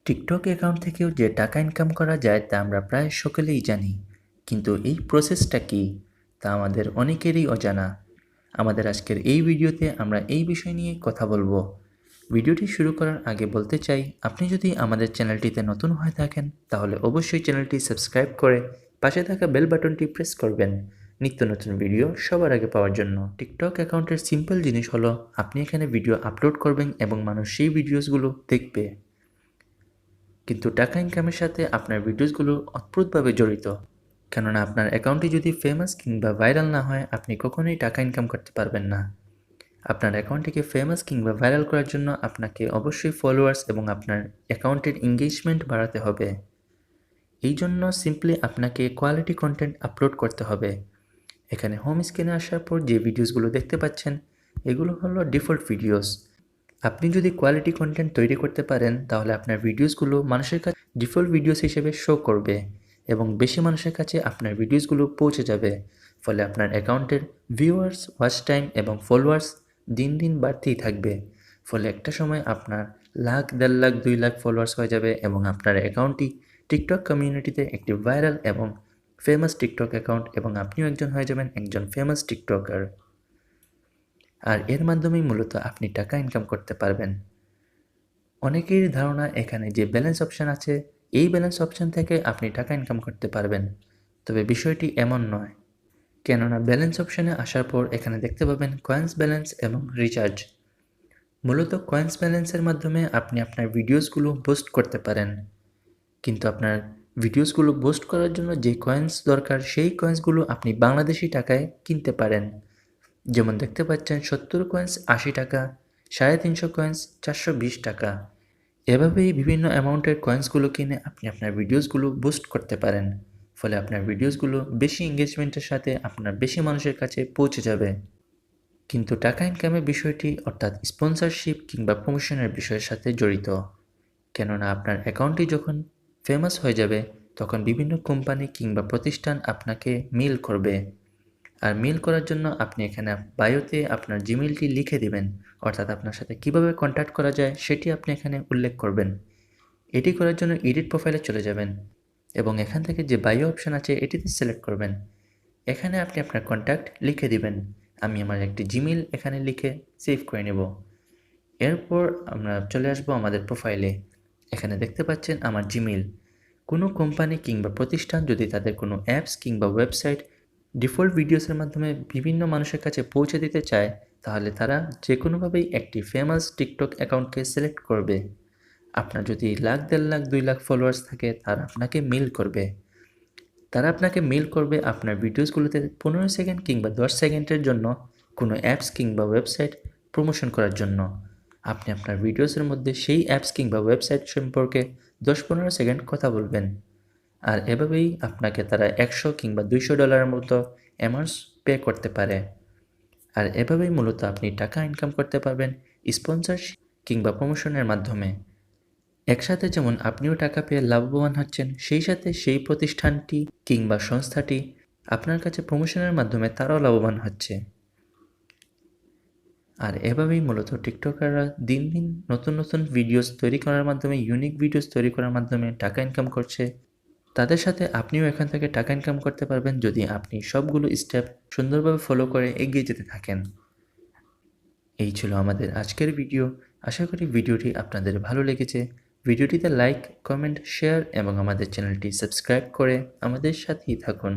TikTok account থেকেও যে টাকা ইনকাম করা যায় তা আমরা প্রায় সকলেই জানি, কিন্তু এই প্রসেসটা কি তা আমাদের অনেকেরই অজানা। আমাদের আজকের এই ভিডিওতে আমরা এই বিষয় নিয়ে কথা বলবো। ভিডিওটি শুরু করার আগে বলতে চাই, আপনি যদি আমাদের চ্যানেলটিতে নতুন হয়ে থাকেন তাহলে অবশ্যই চ্যানেলটি সাবস্ক্রাইব করে পাশে থাকা বেল বাটনটি প্রেস করবেন নিত্য নতুন ভিডিও সবার আগে পাওয়ার জন্য। টিকটক অ্যাকাউন্টের সিম্পল জিনিস হলো আপনি এখানে ভিডিও আপলোড করবেন এবং মানুষ সেই ভিডিওসগুলো দেখবে, কিন্তু টাকা ইনকামের সাথে আপনার ভিডিওসগুলো অদ্ভুতভাবে জড়িত। কেননা আপনার অ্যাকাউন্টটি যদি ফেমাস কিংবা ভাইরাল না হয়, আপনি কখনোই টাকা ইনকাম করতে পারবেন না। আপনার অ্যাকাউন্টটিকে ফেমাস কিংবা ভাইরাল করার জন্য আপনাকে অবশ্যই ফলোয়ার্স এবং আপনার অ্যাকাউন্টের এঙ্গেজমেন্ট বাড়াতে হবে। এই জন্য সিম্পলি আপনাকে কোয়ালিটি কন্টেন্ট আপলোড করতে হবে। এখানে হোম স্ক্রিনে আসার পর যে ভিডিওসগুলো দেখতে পাচ্ছেন, এগুলো হলো ডিফল্ট ভিডিওস। আপনি যদি কোয়ালিটি কন্টেন্ট তৈরি করতে পারেন তাহলে আপনার ভিডিওসগুলো মানুষের কাছে ডিফল্ট ভিডিওস হিসেবে শো করবে এবং বেশি মানুষের কাছে আপনার ভিডিওসগুলো পৌঁছে যাবে। ফলে আপনার অ্যাকাউন্টের ভিউয়ার্স, ওয়াচ টাইম এবং ফলোয়ার্স দিন দিন বাড়তেই থাকবে। ফলে একটা সময় আপনার লাখ, 1.5 লাখ, 2 লাখ ফলোয়ার্স হয়ে যাবে এবং আপনার অ্যাকাউন্টটি টিকটক কমিউনিটিতে একটি ভাইরাল এবং ফেমাস টিকটক অ্যাকাউন্ট, এবং আপনিও একজন হয়ে যাবেন একজন ফেমাস টিকটকার। আর এর মাধ্যমেই মূলত আপনি টাকা ইনকাম করতে পারবেন। অনেকেরই ধারণা এখানে যে ব্যালেন্স অপশান আছে, এই ব্যালেন্স অপশান থেকে আপনি টাকা ইনকাম করতে পারবেন, তবে বিষয়টি এমন নয়। কেননা ব্যালেন্স অপশানে আসার পর এখানে দেখতে পাবেন কয়েন্স ব্যালেন্স এবং রিচার্জ। মূলত কয়েন্স ব্যালেন্সের মাধ্যমে আপনি আপনার ভিডিওসগুলো বুস্ট করতে পারেন, কিন্তু আপনার ভিডিওসগুলো বুস্ট করার জন্য যে কয়েন্স দরকার সেই কয়েন্সগুলো আপনি বাংলাদেশি টাকায় কিনতে পারেন। যেমন দেখতে পাচ্ছেন 70 কয়েন্স 80 টাকা, 350 কয়েন্স 420 টাকা। এভাবেই বিভিন্ন অ্যামাউন্টের কয়েন্সগুলো কিনে আপনি আপনার ভিডিওসগুলো বুস্ট করতে পারেন। ফলে আপনার ভিডিওসগুলো বেশি এঙ্গেজমেন্টের সাথে আপনার বেশি মানুষের কাছে পৌঁছে যাবে। কিন্তু টাকা ইনকামের বিষয়টি অর্থাৎ স্পন্সরশিপ কিংবা প্রমোশনের বিষয়ের সাথে জড়িত। কেননা আপনার অ্যাকাউন্টটি যখন ফেমাস হয়ে যাবে তখন বিভিন্ন কোম্পানি কিংবা প্রতিষ্ঠান আপনাকে মেল করবে। আর মেল করার জন্য আপনি এখানে বায়োতে আপনার জিমেইলটি লিখে দিবেন, অর্থাৎ আপনার সাথে কিভাবে কন্ট্যাক্ট করা যায় সেটি আপনি এখানে উল্লেখ করবেন। এটি করার জন্য এডিট প্রোফাইলে চলে যাবেন এবং এখান থেকে যে বায়ো অপশান আছে এটিতে সিলেক্ট করবেন। এখানে আপনি আপনার কন্ট্যাক্ট লিখে দিবেন। আমি আমার একটি জিমেইল এখানে লিখে সেভ করে নেব। এরপর আমরা চলে আসবো আমাদের প্রোফাইলে। এখানে দেখতে পাচ্ছেন আমার জিমেইল। কোনো কোম্পানি কিংবা প্রতিষ্ঠান যদি তাদের কোনো অ্যাপস কিংবা ওয়েবসাইট ডিফল্ট ভিডিওসের মাধ্যমে বিভিন্ন মানুষের কাছে পৌঁছে দিতে চায়, তাহলে তারা যে কোনোভাবেই একটি ফেমাস টিকটক অ্যাকাউন্টকে সিলেক্ট করবে। আপনার যদি লাখ, 1.5 লাখ, 2 লাখ ফলোয়ার্স থাকে, তারা আপনাকে মেল করবে। আপনার ভিডিওসগুলোতে 15 সেকেন্ড কিংবা 10 সেকেন্ডের জন্য কোনো অ্যাপস কিংবা ওয়েবসাইট প্রমোশন করার জন্য। আপনি আপনার ভিডিওসের মধ্যে সেই অ্যাপস কিংবা ওয়েবসাইট সম্পর্কে 10-15 সেকেন্ড কথা বলবেন। আর এভাবেই আপনাকে তারা $100 কিংবা $200 মতো অ্যামাউন্টস পে করতে পারে। আর এভাবেই মূলত আপনি টাকা ইনকাম করতে পারবেন স্পন্সরশিপ কিংবা প্রমোশনের মাধ্যমে। একসাথে যেমন আপনিও টাকা পেয়ে লাভবান হচ্ছেন, সেই সাথে সেই প্রতিষ্ঠানটি কিংবা সংস্থাটি আপনার কাছে প্রমোশনের মাধ্যমে তারাও লাভবান হচ্ছে। আর এভাবেই মূলত টিকটকাররা দিন দিন নতুন নতুন ভিডিওস তৈরি করার মাধ্যমে, ইউনিক ভিডিওস তৈরি করার মাধ্যমে টাকা ইনকাম করছে। তাদের সাথে আপনিও এখান থেকে টাকা ইনকাম করতে পারবেন যদি আপনি সবগুলো স্টেপ সুন্দরভাবে ফলো করে এগিয়ে যেতে থাকেন। এই ছিল আমাদের আজকের ভিডিও। আশা করি ভিডিওটি আপনাদের ভালো লেগেছে। ভিডিওটিতে লাইক, কমেন্ট, শেয়ার এবং আমাদের চ্যানেলটি সাবস্ক্রাইব করে আমাদের সাথেই থাকুন।